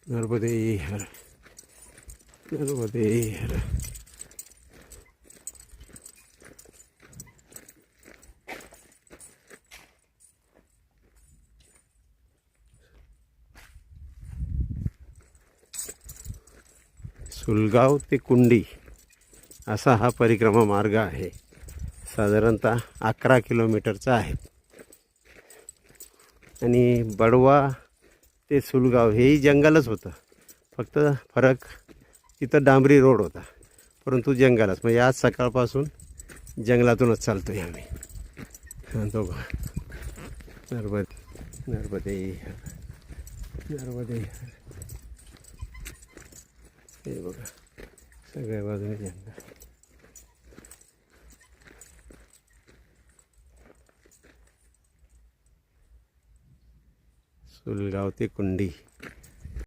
नर्मदे हर, नर्मदे हर. सुलगाव ते कुंडी असा हा परिक्रमा मार्ग आहे. साधारणतः 11 किलोमीटरचा आहे. आणि बडवा ते सुलगाव हेही जंगलच होतं. फक्त फरक तिथं डांबरी रोड होता, परंतु जंगलच. म्हणजे आज सकाळपासून जंगलातूनच चालतो आहे आम्ही. हां दोघं. नर्मदे हर, नर्मदे हर. हे बघा सगळ्या बाजूने जंगल. सुलगाव ते कुंडी.